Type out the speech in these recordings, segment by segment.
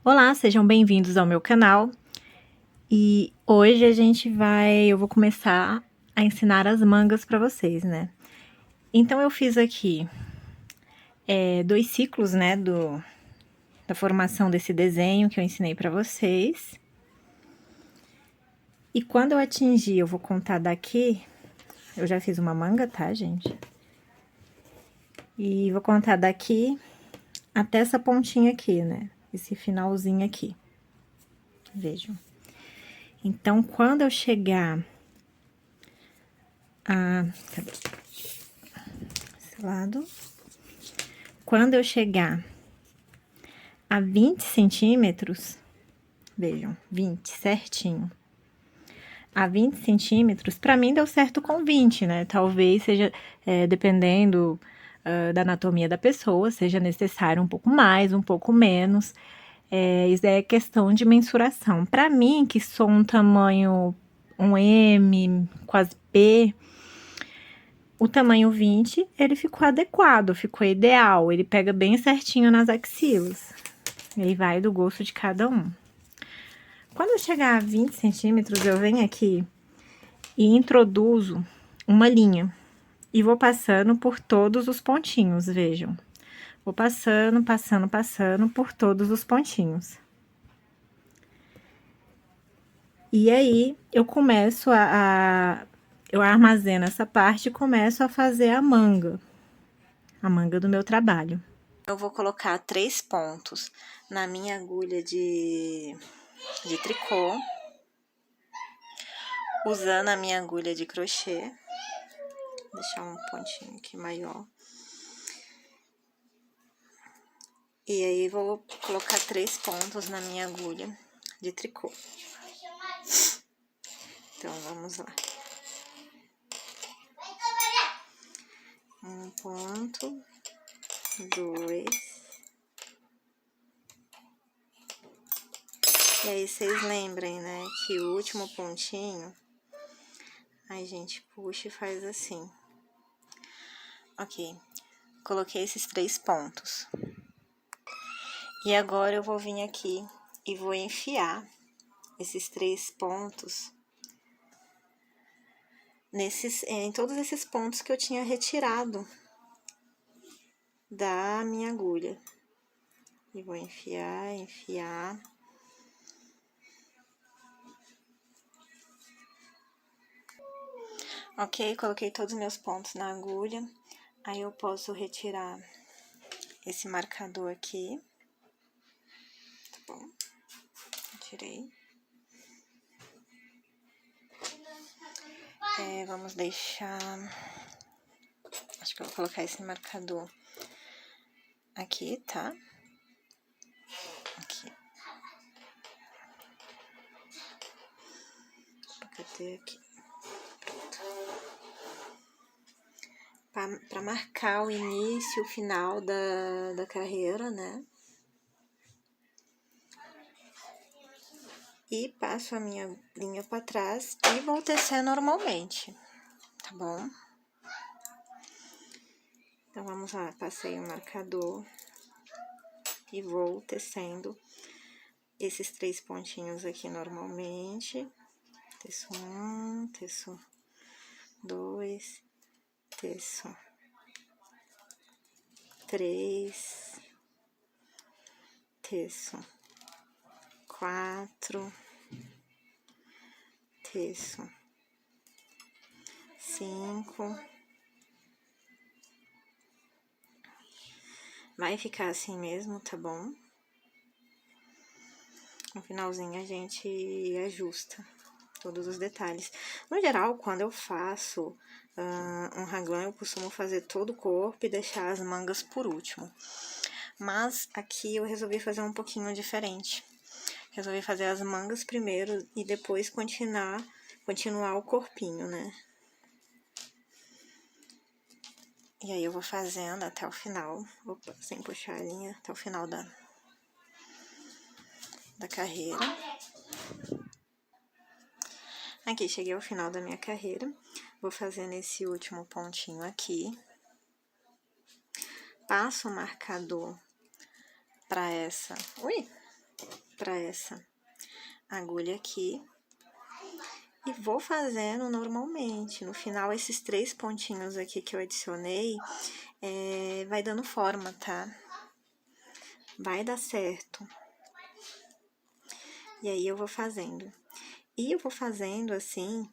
Olá, sejam bem-vindos ao meu canal. E hoje eu vou começar a ensinar as mangas para vocês, né? Então eu fiz aqui 2 ciclos, né, da formação desse desenho que eu ensinei para vocês. E quando eu atingir, eu vou contar daqui, eu já fiz uma manga, tá, gente? E vou contar daqui até essa pontinha aqui, né? Esse finalzinho aqui. Vejam. Então, quando eu chegar cadê? Esse lado. Quando eu chegar a 20 centímetros, vejam, 20 certinho. A 20 centímetros, pra mim deu certo com 20, né? Talvez seja, dependendo da anatomia da pessoa, seja necessário um pouco mais, um pouco menos. Isso é questão de mensuração. Pra mim, que sou um tamanho, um M, quase P, o tamanho 20, ele ficou adequado, ficou ideal. Ele pega bem certinho nas axilas. Ele vai do gosto de cada um. Quando eu chegar a 20 centímetros, eu venho aqui e introduzo uma linha. E vou passando por todos os pontinhos, vejam. Vou passando, passando, passando por todos os pontinhos. E aí, eu começo eu armazeno essa parte e começo a fazer a manga do meu trabalho. Eu vou colocar 3 pontos na minha agulha de tricô, usando a minha agulha de crochê. Vou deixar um pontinho aqui maior. E aí, vou colocar 3 pontos na minha agulha de tricô. Então, vamos lá. 1 ponto, 2. E aí, vocês lembrem, né, que o último pontinho, a gente puxa e faz assim. Ok, coloquei esses 3 pontos. E agora, eu vou vir aqui e vou enfiar esses 3 pontos em todos esses pontos que eu tinha retirado da minha agulha. E vou enfiar, enfiar. Ok, coloquei todos os meus pontos na agulha. Aí, eu posso retirar esse marcador aqui. Tá bom? Tirei. Vamos deixar... Acho que eu vou colocar esse marcador aqui, tá? Aqui. Cadê aqui? Pra marcar o início e o final da carreira, né? E passo a minha linha pra trás e vou tecer normalmente, tá bom? Então, vamos lá, passei o marcador e vou tecendo esses 3 pontinhos aqui normalmente. Teço 1, teço 2, teço 3, teço 4, teço 5. Vai ficar assim mesmo, tá bom? No finalzinho a gente ajusta todos os detalhes. No geral, quando eu faço um raglan, eu costumo fazer todo o corpo e deixar as mangas por último. Mas aqui eu resolvi fazer um pouquinho diferente. Resolvi fazer as mangas primeiro e depois continuar o corpinho, né? E aí, eu vou fazendo até o final, sem puxar a linha, até o final da carreira. Aqui, cheguei ao final da minha carreira. Vou fazendo esse último pontinho aqui. Passo o marcador pra essa... Ui! para essa agulha aqui. E vou fazendo normalmente. No final, esses 3 pontinhos aqui que eu adicionei, vai dando forma, tá? Vai dar certo. E aí, eu vou fazendo. E eu vou fazendo, assim,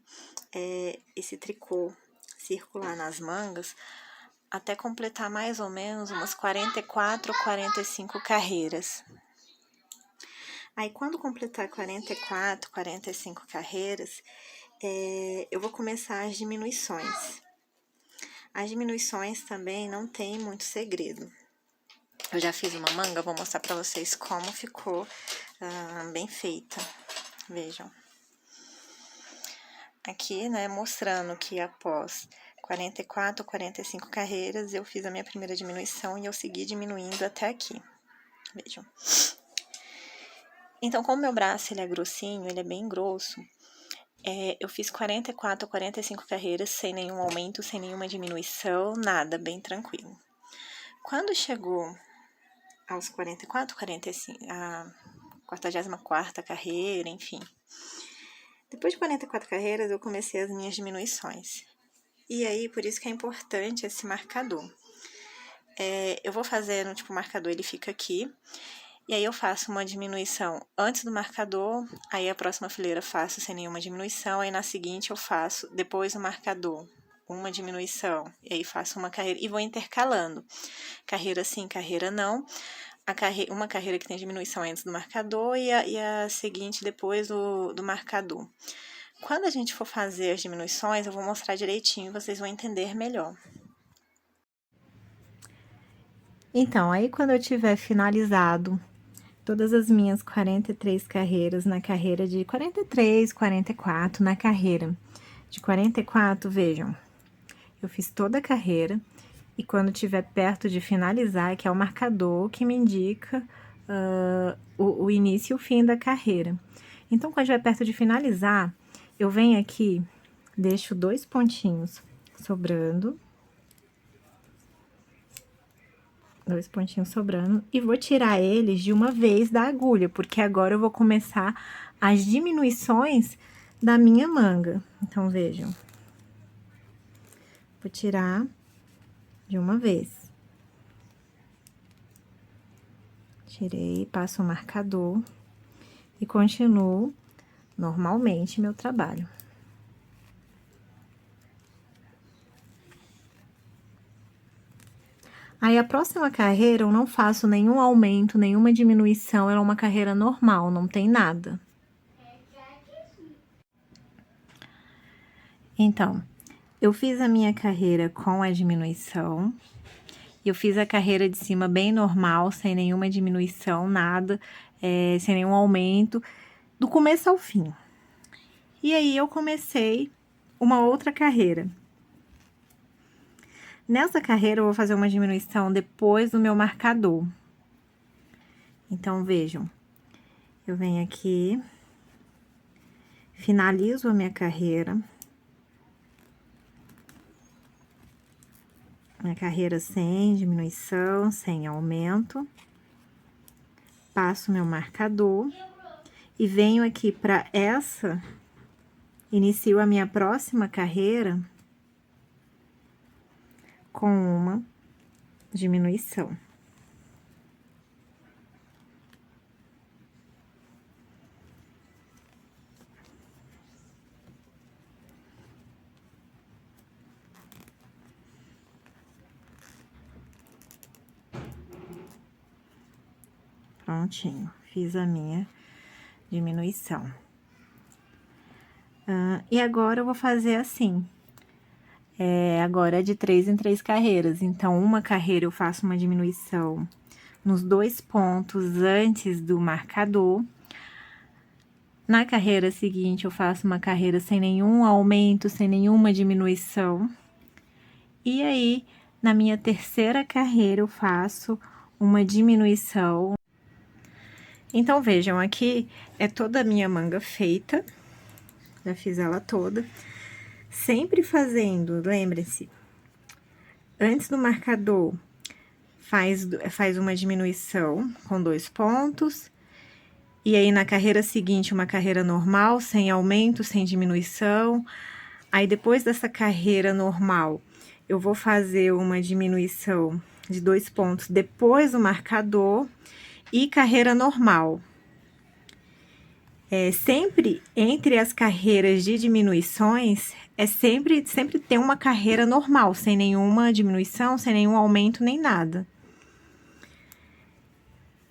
esse tricô circular nas mangas, até completar mais ou menos umas 44, 45 carreiras. Aí, quando completar 44, 45 carreiras, eu vou começar as diminuições. As diminuições também não tem muito segredo. Eu já fiz uma manga, vou mostrar pra vocês como ficou bem feita. Vejam. Aqui, né, mostrando que após 44, 45 carreiras, eu fiz a minha primeira diminuição e eu segui diminuindo até aqui. Vejam. Então, como meu braço ele é grossinho, ele é bem grosso, eu fiz 44, 45 carreiras sem nenhum aumento, sem nenhuma diminuição, nada, bem tranquilo. Quando chegou aos 44, 45, a 44ª carreira, enfim. Depois de 44 carreiras, eu comecei as minhas diminuições. E aí, por isso que é importante esse marcador. Eu vou fazendo, tipo, o marcador ele fica aqui. E aí, eu faço uma diminuição antes do marcador. Aí, a próxima fileira faço sem nenhuma diminuição. Aí, na seguinte, eu faço depois do marcador uma diminuição. E aí, faço uma carreira e vou intercalando. Carreira sim, carreira não. Uma carreira que tem diminuição antes do marcador e a seguinte depois do marcador. Quando a gente for fazer as diminuições, eu vou mostrar direitinho, vocês vão entender melhor. Então, aí quando eu tiver finalizado todas as minhas 43 carreiras na carreira de 43, 44, na carreira de 44, vejam, eu fiz toda a carreira. E quando estiver perto de finalizar, que é o marcador que me indica o início e o fim da carreira. Então, quando estiver perto de finalizar, eu venho aqui, deixo 2 pontinhos sobrando. 2 pontinhos sobrando. E vou tirar eles de uma vez da agulha, porque agora eu vou começar as diminuições da minha manga. Então, vejam. Vou tirar de uma vez. Tirei, passo o marcador e continuo normalmente meu trabalho. Aí, a próxima carreira, eu não faço nenhum aumento, nenhuma diminuição, ela é uma carreira normal, não tem nada. Então, eu fiz a minha carreira com a diminuição. Eu fiz a carreira de cima bem normal, sem nenhuma diminuição, nada, sem nenhum aumento, do começo ao fim. E aí, eu comecei uma outra carreira. Nessa carreira, eu vou fazer uma diminuição depois do meu marcador. Então, vejam, eu venho aqui, finalizo a minha carreira. Minha carreira sem diminuição, sem aumento. Passo meu marcador e venho aqui para essa, inicio a minha próxima carreira com uma diminuição. Prontinho, fiz a minha diminuição. E agora eu vou fazer assim. Agora é de 3 em 3 carreiras. Então, uma carreira eu faço uma diminuição nos 2 pontos antes do marcador. Na carreira seguinte, eu faço uma carreira sem nenhum aumento, sem nenhuma diminuição. E aí, na minha terceira carreira, eu faço uma diminuição. Então, vejam, aqui é toda a minha manga feita. Já fiz ela toda. Sempre fazendo, lembre-se, antes do marcador, faz uma diminuição com 2 pontos. E aí, na carreira seguinte, uma carreira normal, sem aumento, sem diminuição. Aí, depois dessa carreira normal, eu vou fazer uma diminuição de 2 pontos depois do marcador e carreira normal. Sempre entre as carreiras de diminuições, sempre tem uma carreira normal, sem nenhuma diminuição, sem nenhum aumento, nem nada.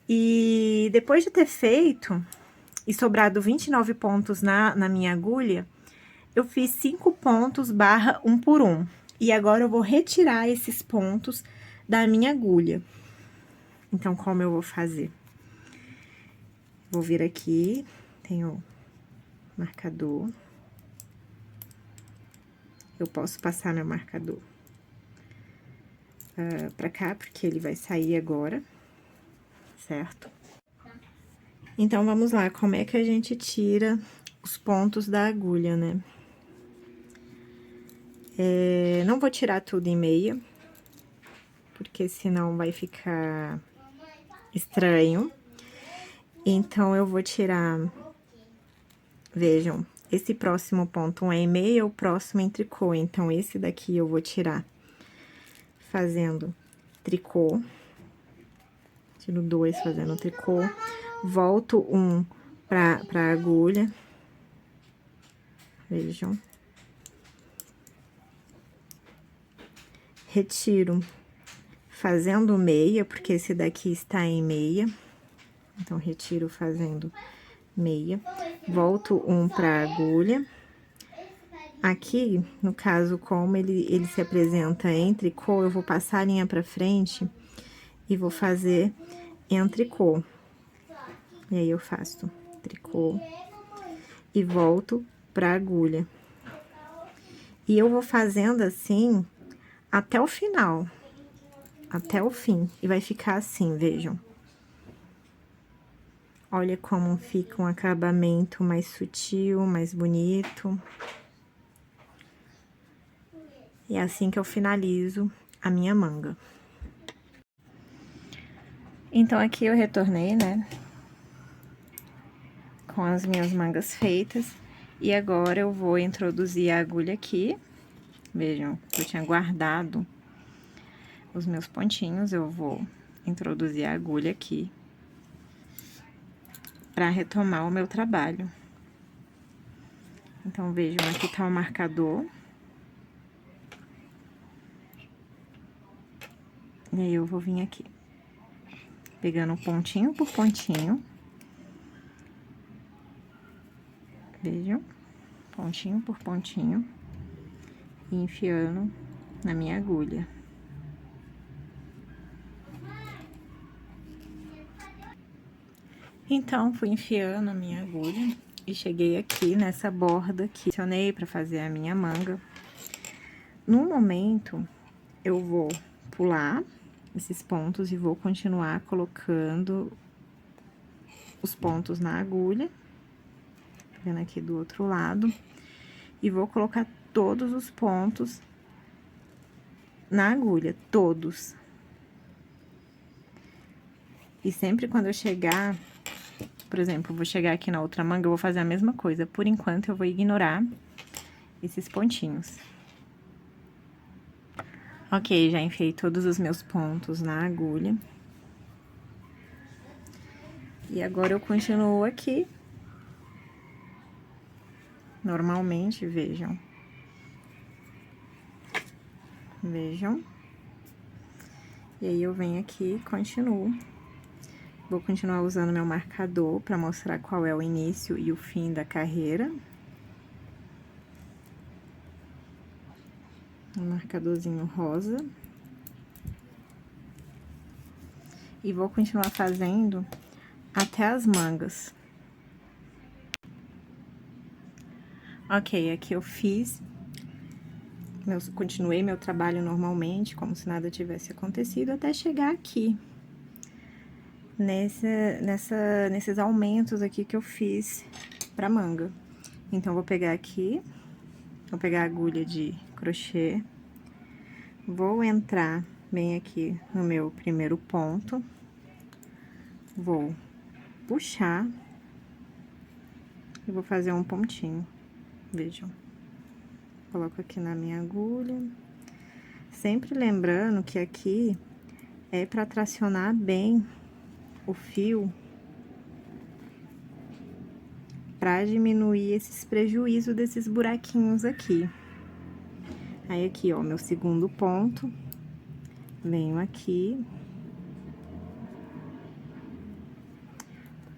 E depois de ter feito e sobrado 29 pontos na minha agulha, eu fiz 5 pontos barra 1 por 1. E agora eu vou retirar esses pontos da minha agulha. Então, como eu vou fazer? Vou vir aqui, tenho marcador. Eu posso passar meu marcador pra cá, porque ele vai sair agora, certo? Então, vamos lá, como é que a gente tira os pontos da agulha, né? Não vou tirar tudo em meia, porque senão vai ficar estranho. Então, eu vou tirar, vejam, esse próximo ponto, um é em meia, o próximo em tricô. Então, esse daqui eu vou tirar fazendo tricô. Tiro 2 fazendo tricô. Volto um pra agulha. Vejam. Retiro fazendo meia, porque esse daqui está em meia. Então, retiro fazendo meia. Volto um pra agulha. Aqui, no caso, como ele se apresenta em tricô, eu vou passar a linha pra frente e vou fazer em tricô. E aí, eu faço tricô e volto pra agulha. E eu vou fazendo assim até o final, até o fim. E vai ficar assim, vejam. Olha como fica um acabamento mais sutil, mais bonito. E é assim que eu finalizo a minha manga. Então, aqui eu retornei, né? Com as minhas mangas feitas. E agora, eu vou introduzir a agulha aqui. Vejam, eu tinha guardado os meus pontinhos. Eu vou introduzir a agulha aqui. Pra retomar o meu trabalho. Então, vejam, aqui tá o marcador. E aí, eu vou vir aqui, pegando pontinho por pontinho. Vejam, pontinho por pontinho. E enfiando na minha agulha. Então, fui enfiando a minha agulha e cheguei aqui nessa borda que acionei pra fazer a minha manga. No momento, eu vou pular esses pontos e vou continuar colocando os pontos na agulha. Tá vendo aqui do outro lado. E vou colocar todos os pontos na agulha, todos. E sempre quando eu chegar, por exemplo, vou chegar aqui na outra manga, eu vou fazer a mesma coisa. Por enquanto, eu vou ignorar esses pontinhos. Ok, já enfiei todos os meus pontos na agulha. E agora, eu continuo aqui. Normalmente, vejam. Vejam. E aí, eu venho aqui e continuo. Vou continuar usando meu marcador pra mostrar qual é o início e o fim da carreira. Um marcadorzinho rosa. E vou continuar fazendo até as mangas. Ok, aqui eu fiz, continuei meu trabalho normalmente, como se nada tivesse acontecido, até chegar aqui. Nesses aumentos aqui que eu fiz pra manga. Então, vou pegar aqui, vou pegar a agulha de crochê, vou entrar bem aqui no meu primeiro ponto, vou puxar e vou fazer um pontinho, vejam. Coloco aqui na minha agulha. Sempre lembrando que aqui é para tracionar bem o fio, para diminuir esses prejuízos desses buraquinhos aqui. Aí, aqui, ó, meu segundo ponto, venho aqui,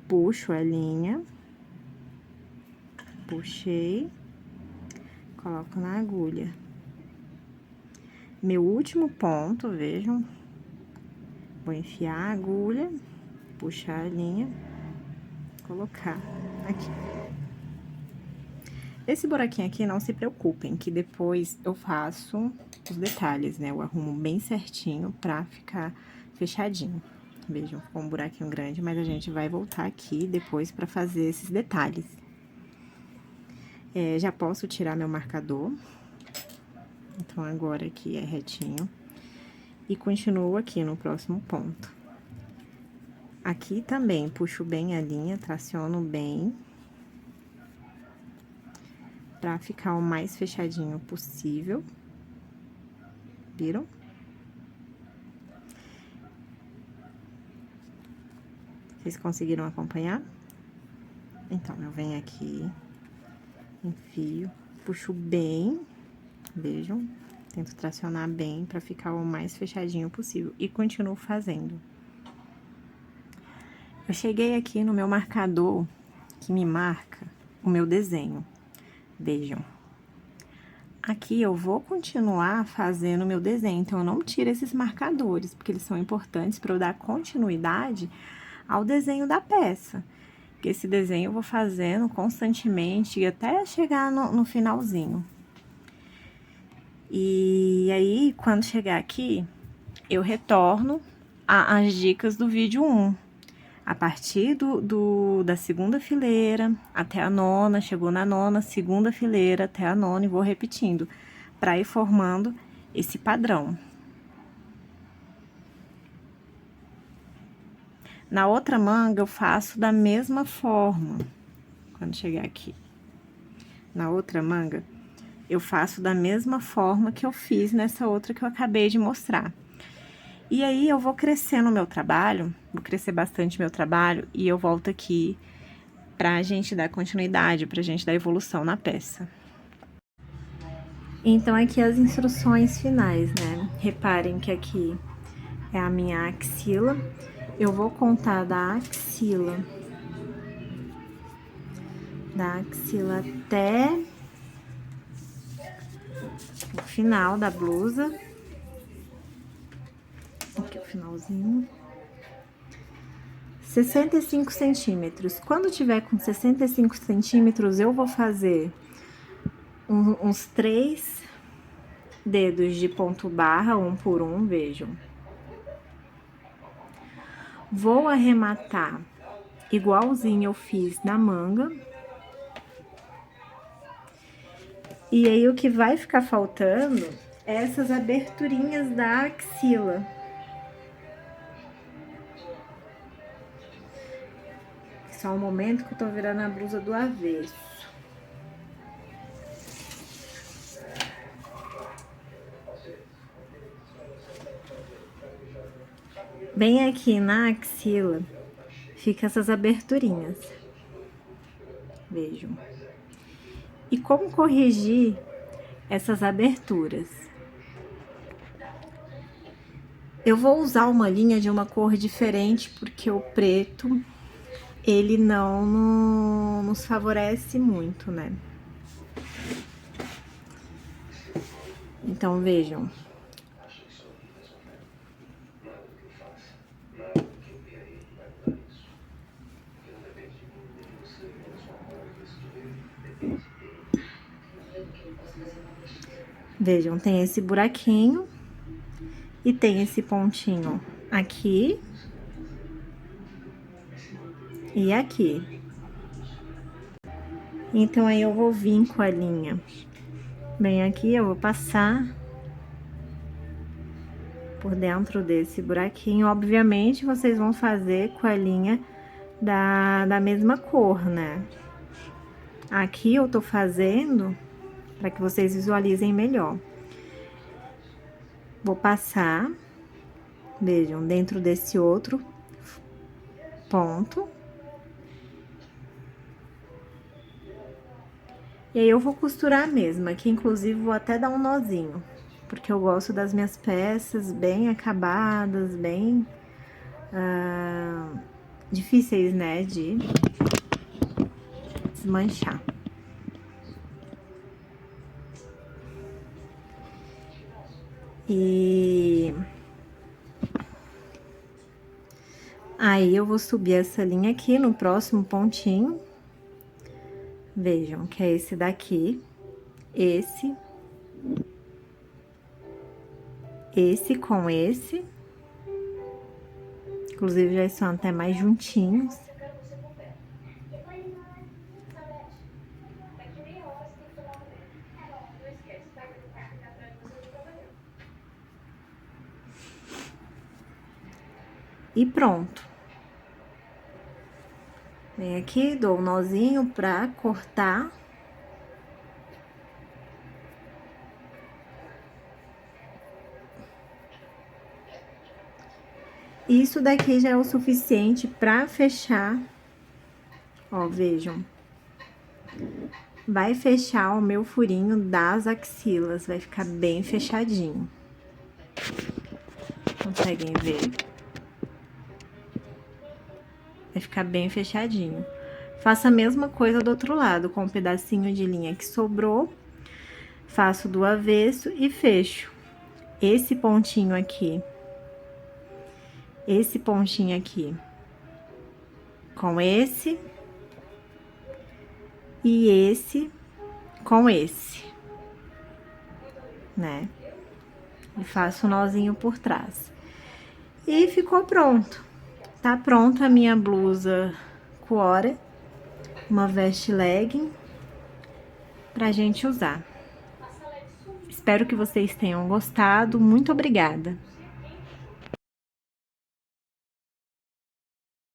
puxo a linha, puxei, coloco na agulha. Meu último ponto, vejam, vou enfiar a agulha, puxar a linha, colocar aqui. Esse buraquinho aqui, não se preocupem, que depois eu faço os detalhes, né? Eu arrumo bem certinho pra ficar fechadinho. Vejam, ficou um buraquinho grande, mas a gente vai voltar aqui depois pra fazer esses detalhes. Já posso tirar meu marcador. Então, agora aqui é retinho. E continuo aqui no próximo ponto. Aqui também, puxo bem a linha, traciono bem. Pra ficar o mais fechadinho possível. Viram? Vocês conseguiram acompanhar? Então, eu venho aqui, enfio, puxo bem, vejam, tento tracionar bem pra ficar o mais fechadinho possível e continuo fazendo. Eu cheguei aqui no meu marcador, que me marca o meu desenho, vejam. Aqui eu vou continuar fazendo o meu desenho, então eu não tiro esses marcadores, porque eles são importantes para eu dar continuidade ao desenho da peça. Porque esse desenho eu vou fazendo constantemente até chegar no finalzinho. E aí, quando chegar aqui, eu retorno às dicas do vídeo 1. A partir da segunda fileira até a nona, chegou na nona, segunda fileira até a nona, e vou repetindo, para ir formando esse padrão. Na outra manga, eu faço da mesma forma, quando chegar aqui. Na outra manga, eu faço da mesma forma que eu fiz nessa outra que eu acabei de mostrar. E aí, eu vou crescer no meu trabalho, vou crescer bastante meu trabalho, e eu volto aqui pra gente dar continuidade, pra gente dar evolução na peça. Então, aqui as instruções finais, né? Reparem que aqui é a minha axila. Eu vou contar da axila até o final da blusa. Aqui o finalzinho. 65 centímetros. Quando tiver com 65 centímetros, eu vou fazer uns 3 dedos de ponto barra, um por um, vejam. Vou arrematar igualzinho eu fiz na manga. E aí, o que vai ficar faltando é essas aberturinhas da axila. Só um momento que eu tô virando a blusa do avesso. Bem aqui na axila, fica essas aberturinhas. Vejam. E como corrigir essas aberturas? Eu vou usar uma linha de uma cor diferente, porque o preto, ele não nos favorece muito, né? Então, vejam. Vejam, tem esse buraquinho e tem esse pontinho aqui e aqui. Então, aí eu vou vir com a linha bem aqui, eu vou passar por dentro desse buraquinho. Obviamente, vocês vão fazer com a linha da mesma cor, né? Aqui eu tô fazendo para que vocês visualizem melhor. Vou passar, vejam, dentro desse outro ponto. E aí eu vou costurar mesmo, aqui inclusive vou até dar um nozinho, porque eu gosto das minhas peças bem acabadas, bem difíceis, né, de desmanchar. E aí eu vou subir essa linha aqui no próximo pontinho. Vejam que é esse daqui, esse com esse. Inclusive, já estão até mais juntinhos. E pronto. Vem aqui, dou um nozinho pra cortar. Isso daqui já é o suficiente pra fechar. Ó, vejam. Vai fechar o meu furinho das axilas, vai ficar bem fechadinho. Conseguem ver? Vai ficar bem fechadinho. Faço a mesma coisa do outro lado, com um pedacinho de linha que sobrou. Faço do avesso e fecho. Esse pontinho aqui. Esse pontinho aqui. Com esse. E esse com esse. Né? E faço um nozinho por trás. E ficou pronto. Tá pronta a minha blusa cuore, uma veste legging, pra gente usar. Espero que vocês tenham gostado. Muito obrigada!